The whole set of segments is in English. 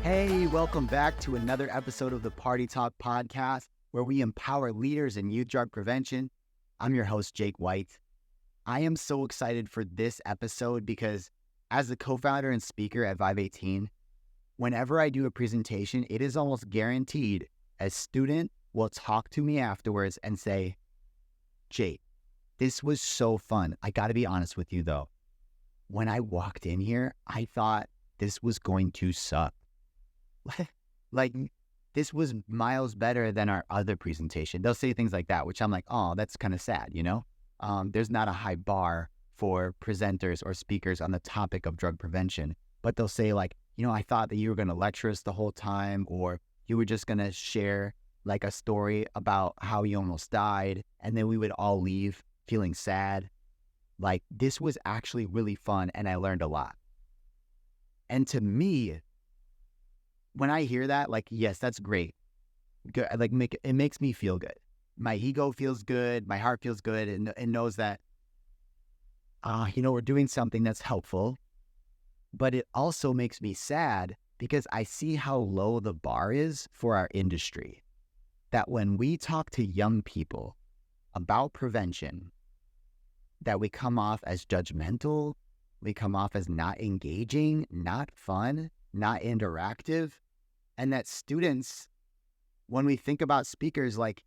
Hey, welcome back to another episode of the Party Talk podcast, where we empower leaders in youth drug prevention. I'm your host, Jake White. I am so excited for this episode because as the co-founder and speaker at Vive 18, whenever I do a presentation, it is almost guaranteed a student will talk to me afterwards and say, Jake, this was so fun. I got to be honest with you though. When I walked in here, I thought this was going to suck. Like, this was miles better than our other presentation. They'll say things like that, which I'm like, oh, that's kind of sad, you know? There's not a high bar for presenters or speakers on the topic of drug prevention, but they'll say like, I thought that you were going to lecture us the whole time, or you were just going to share like a story about how you almost died, and then we would all leave feeling sad. Like, this was actually really fun, and I learned a lot. And to me, when I hear that, like, yes, that's great. Good. Like, it makes me feel good. My ego feels good. My heart feels good, and knows that, we're doing something that's helpful. But it also makes me sad because I see how low the bar is for our industry. That when we talk to young people about prevention, that we come off as judgmental, we come off as not engaging, not fun, not interactive. And that students, when we think about speakers, like,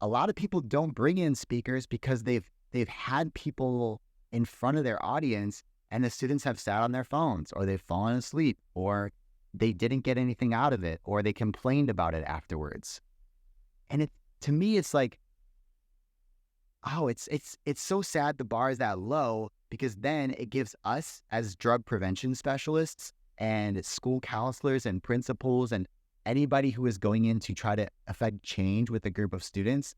a lot of people don't bring in speakers because they've had people in front of their audience and the students have sat on their phones, or they've fallen asleep, or they didn't get anything out of it, or they complained about it afterwards. And to me, it's like, oh, it's so sad the bar is that low, because then it gives us as drug prevention specialists and school counselors and principals and anybody who is going in to try to affect change with a group of students,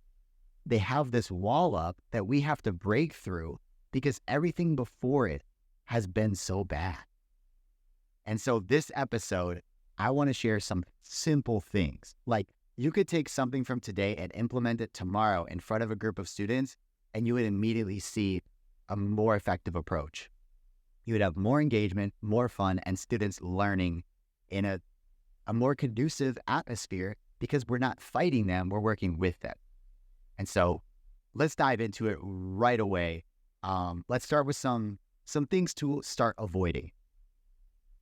they have this wall up that we have to break through because everything before it has been so bad. And so this episode, I want to share some simple things. Like, you could take something from today and implement it tomorrow in front of a group of students, and you would immediately see a more effective approach. You would have more engagement, more fun, and students learning in a more conducive atmosphere because we're not fighting them, we're working with them. And so let's dive into it right away. Let's start with some things to start avoiding.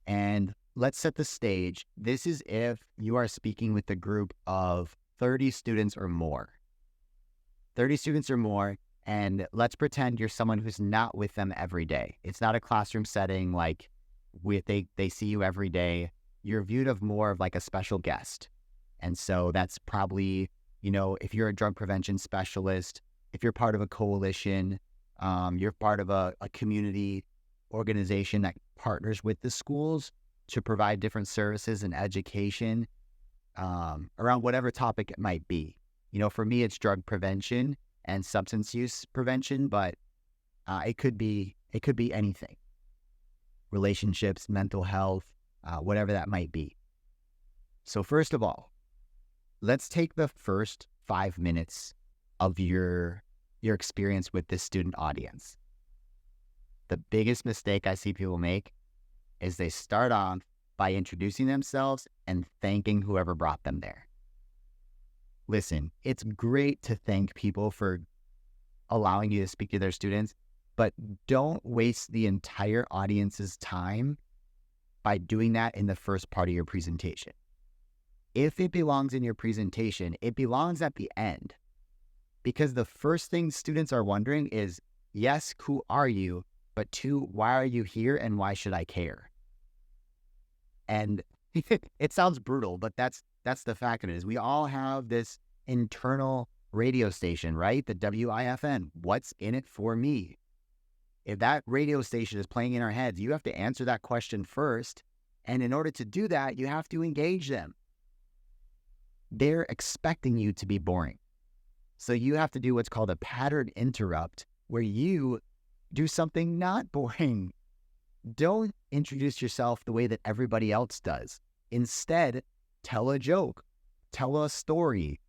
And let's set the stage. This is if you are speaking with a group of 30 students or more. 30 students or more. And let's pretend you're someone who's not with them every day. It's not a classroom setting like they see you every day. You're viewed of more of like a special guest. And so that's probably, if you're a drug prevention specialist, if you're part of a coalition, you're part of a community organization that partners with the schools to provide different services and education around whatever topic it might be. For me, it's drug prevention and substance use prevention, but it could be anything. Relationships, mental health, whatever that might be. So first of all, let's take the first 5 minutes of your experience with this student audience. The biggest mistake I see people make is they start off by introducing themselves and thanking whoever brought them there. Listen, it's great to thank people for allowing you to speak to their students, but don't waste the entire audience's time by doing that in the first part of your presentation. If it belongs in your presentation, it belongs at the end. Because the first thing students are wondering is, yes, who are you? But 2, why are you here and why should I care? And it sounds brutal, but that's the fact of it is we all have this internal radio station, right? The WIFN. What's in it for me? If that radio station is playing in our heads, you have to answer that question first. And in order to do that, you have to engage them. They're expecting you to be boring. So you have to do what's called a pattern interrupt, where you do something not boring. Don't introduce yourself the way that everybody else does. Instead, tell a joke, tell a story,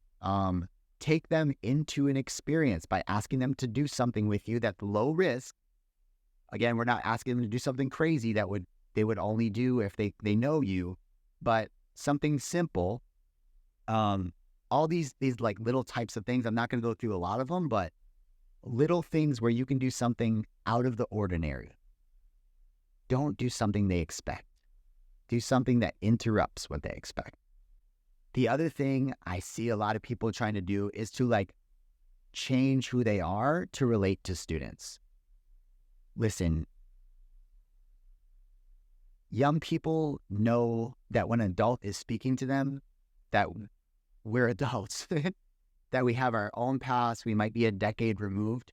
take them into an experience by asking them to do something with you that's low risk. Again, we're not asking them to do something crazy that they would only do if they know you, But something simple, all these like little types of things, I'm not going to go through a lot of them, but little things where you can do something out of the ordinary. Don't do something they expect. Do something that interrupts what they expect. The other thing I see a lot of people trying to do is to like change who they are to relate to students. Listen, young people know that when an adult is speaking to them, that we're adults, that we have our own past, we might be a decade removed,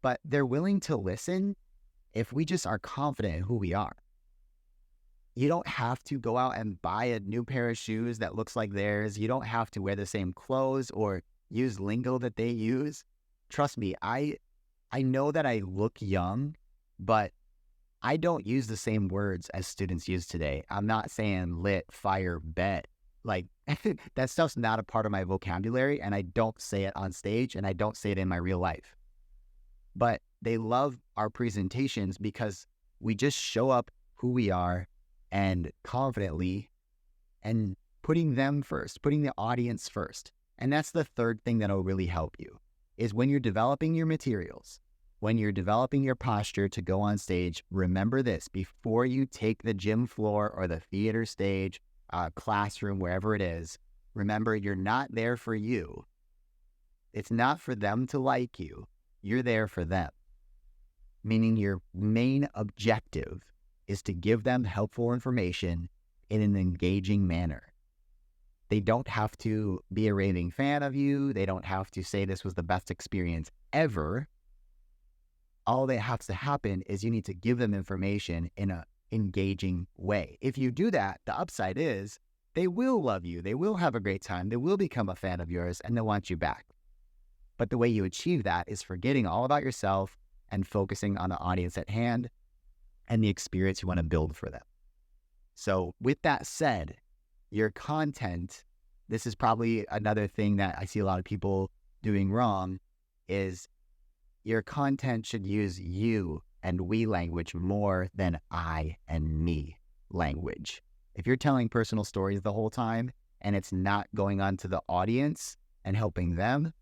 but they're willing to listen if we just are confident in who we are. You don't have to go out and buy a new pair of shoes that looks like theirs. You don't have to wear the same clothes or use lingo that they use. Trust me, I know that I look young, but I don't use the same words as students use today. I'm not saying lit, fire, bet. Like, that stuff's not a part of my vocabulary, and I don't say it on stage, and I don't say it in my real life. But they love our presentations because we just show up who we are and confidently, and putting them first, putting the audience first. And that's the third thing that'll really help you, is when you're developing your materials, when you're developing your posture to go on stage, remember this: before you take the gym floor or the theater stage, classroom, wherever it is, remember you're not there for you. It's not for them to like you. You're there for them. Meaning your main objective is to give them helpful information in an engaging manner. They don't have to be a raving fan of you. They don't have to say this was the best experience ever. All that has to happen is you need to give them information in an engaging way. If you do that, the upside is they will love you. They will have a great time. They will become a fan of yours, and they'll want you back. But the way you achieve that is forgetting all about yourself and focusing on the audience at hand and the experience you want to build for them. So with that said, your content, this is probably another thing that I see a lot of people doing wrong, is your content should use you and we language more than I and me language. If you're telling personal stories the whole time and it's not going on to the audience and helping them,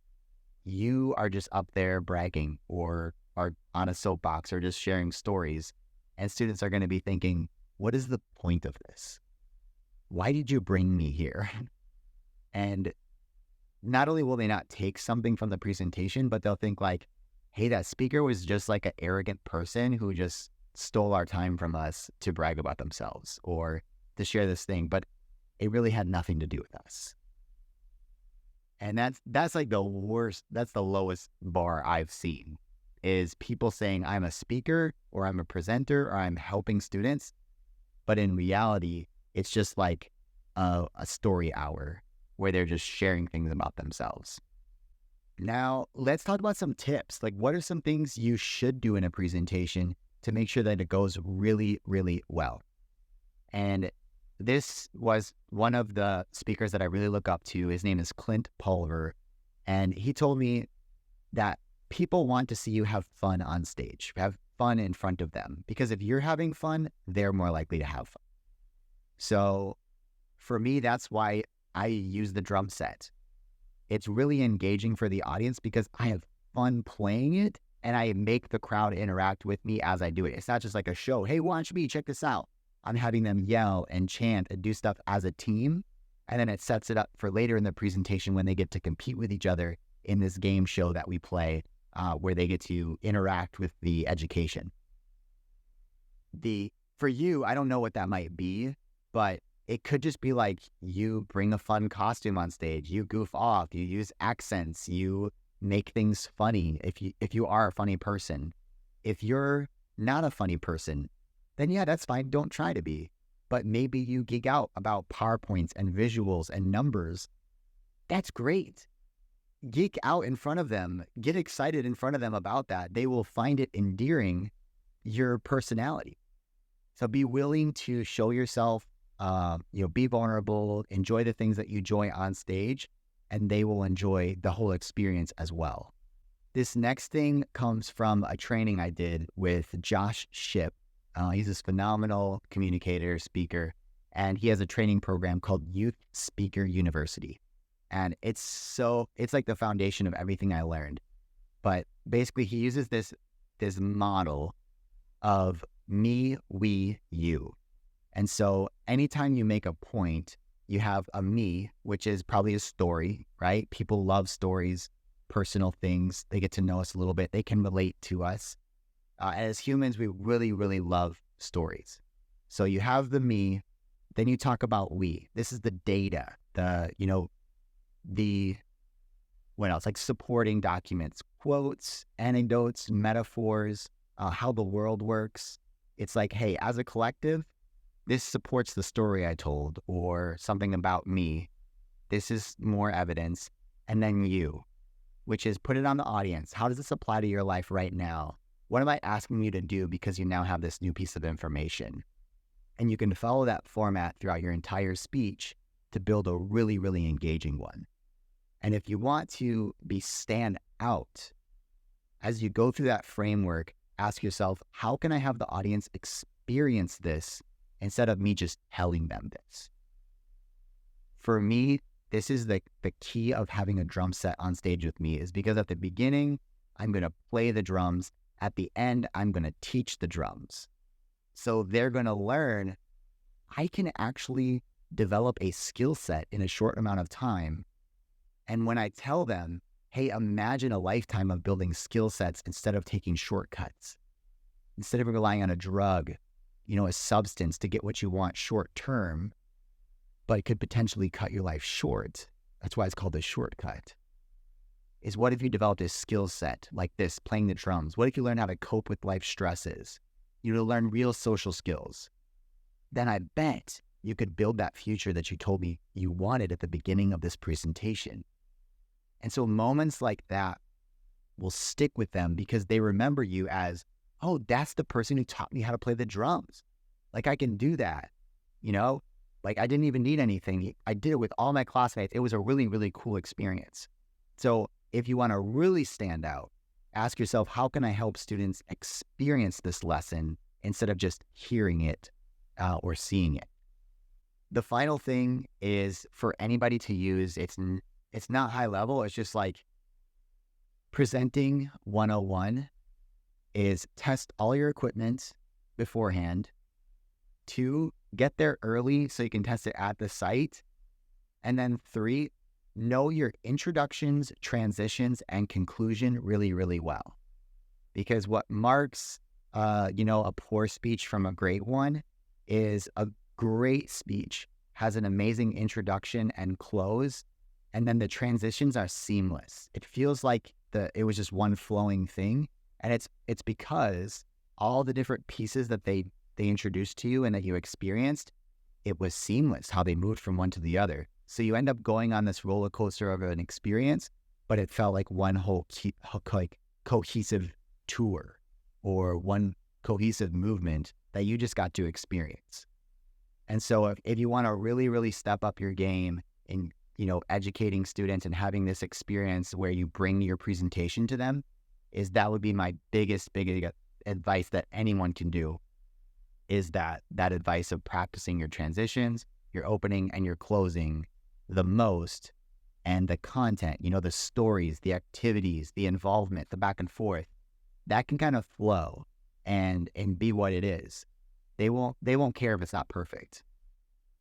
you are just up there bragging or are on a soapbox or just sharing stories. And students are going to be thinking, what is the point of this? Why did you bring me here? And not only will they not take something from the presentation, but they'll think like, hey, that speaker was just like an arrogant person who just stole our time from us to brag about themselves or to share this thing, but it really had nothing to do with us. And that's like the worst, that's the lowest bar I've seen, is people saying I'm a speaker or I'm a presenter or I'm helping students. But in reality, it's just like a story hour where they're just sharing things about themselves. Now, let's talk about some tips. Like, what are some things you should do in a presentation to make sure that it goes really, really well? And this was one of the speakers that I really look up to. His name is Clint Pulver. And he told me that people want to see you have fun on stage, have fun in front of them. Because if you're having fun, they're more likely to have fun. So for me, that's why I use the drum set. It's really engaging for the audience because I have fun playing it and I make the crowd interact with me as I do it. It's not just like a show. Hey, watch me, check this out. I'm having them yell and chant and do stuff as a team. And then it sets it up for later in the presentation when they get to compete with each other in this game show that we play, where they get to interact with the education. For you, I don't know what that might be, but it could just be like you bring a fun costume on stage, you goof off, you use accents, you make things funny if you are a funny person. If you're not a funny person, then yeah, that's fine. Don't try to be. But maybe you geek out about PowerPoints and visuals and numbers. That's great. Geek out in front of them. Get excited in front of them about that. They will find it endearing, your personality. So be willing to show yourself, be vulnerable, enjoy the things that you enjoy on stage, and they will enjoy the whole experience as well. This next thing comes from a training I did with Josh Shipp. He's this phenomenal communicator, speaker, and he has a training program called Youth Speaker University. And it's like the foundation of everything I learned. But basically he uses this model of me, we, you. And so anytime you make a point, you have a me, which is probably a story, right? People love stories, personal things. They get to know us a little bit. They can relate to us. As humans, we really, really love stories. So you have the me, then you talk about we. This is the data, what else? Like supporting documents, quotes, anecdotes, metaphors, how the world works. It's like, hey, as a collective, this supports the story I told, or something about me. This is more evidence. And then you, which is put it on the audience. How does this apply to your life right now? What am I asking you to do because you now have this new piece of information? And you can follow that format throughout your entire speech to build a really, really engaging one. And if you want to stand out, as you go through that framework, ask yourself, how can I have the audience experience this instead of me just telling them this? For me, this is the key of having a drum set on stage with me, is because at the beginning, I'm going to play the drums. At the end, I'm going to teach the drums. So they're going to learn, I can actually develop a skill set in a short amount of time. And when I tell them, hey, imagine a lifetime of building skill sets instead of taking shortcuts, instead of relying on a drug, a substance to get what you want short term, but it could potentially cut your life short. That's why it's called a shortcut. Is what if you developed a skill set like this, playing the drums? What if you learn how to cope with life stresses? You learn real social skills. Then I bet you could build that future that you told me you wanted at the beginning of this presentation. And so moments like that will stick with them because they remember you as, oh, that's the person who taught me how to play the drums. Like, I can do that, Like, I didn't even need anything. I did it with all my classmates. It was a really, really cool experience. So if you want to really stand out, ask yourself, how can I help students experience this lesson instead of just hearing it or seeing it? The final thing is for anybody to use. It's not high level. It's just like presenting 101 is test all your equipment beforehand. 2, get there early so you can test it at the site. And then 3, know your introductions, transitions, and conclusion really, really well. Because what marks, a poor speech from a great one is a great speech has an amazing introduction and close, and then the transitions are seamless. It feels like it was just one flowing thing, and it's because all the different pieces that they introduced to you and that you experienced, it was seamless how they moved from one to the other. So you end up going on this roller coaster of an experience, but it felt like one whole cohesive tour or one cohesive movement that you just got to experience. And so if you want to really, really step up your game in, educating students and having this experience where you bring your presentation to them, that would be my biggest advice that anyone can do, is that advice of practicing your transitions, your opening and your closing the most, and the content, the stories, the activities, the involvement, the back and forth, that can kind of flow and be what it is. They won't care if it's not perfect.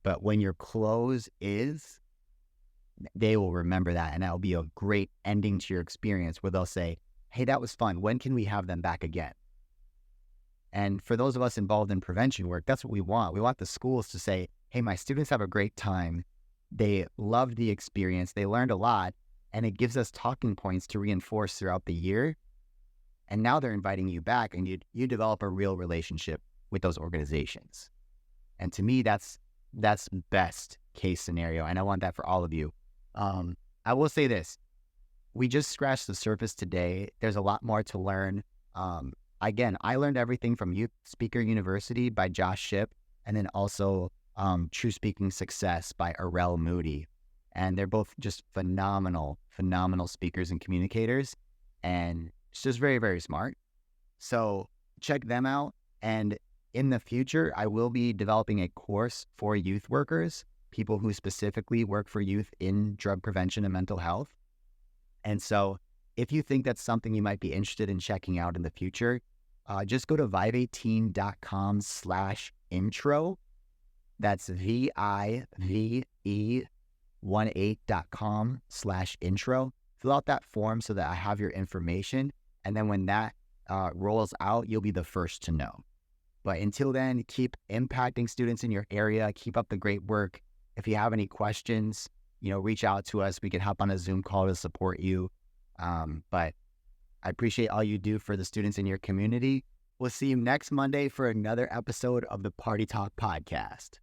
But when your close is, they will remember that, and that'll be a great ending to your experience where they'll say, hey, that was fun. When can we have them back again? And for those of us involved in prevention work, that's what we want. We want the schools to say, hey, my students have a great time. They loved the experience. They learned a lot, and it gives us talking points to reinforce throughout the year. And now they're inviting you back, and you develop a real relationship with those organizations. And to me, that's best case scenario. And I want that for all of you. I will say this. We just scratched the surface today. There's a lot more to learn. Again, I learned everything from Youth Speaker University by Josh Shipp, and then also True Speaking Success by Arel Moody. And they're both just phenomenal speakers and communicators, and it's just very, very smart. So check them out. And in the future, I will be developing a course for youth workers, people who specifically work for youth in drug prevention and mental health. And so if you think that's something you might be interested in checking out in the future, just go to vive18.com/intro. That's vive18.com/intro. Fill out that form so that I have your information. And then when that rolls out, you'll be the first to know. But until then, keep impacting students in your area. Keep up the great work. If you have any questions, reach out to us. We can hop on a Zoom call to support you. But I appreciate all you do for the students in your community. We'll see you next Monday for another episode of the Party Talk Podcast.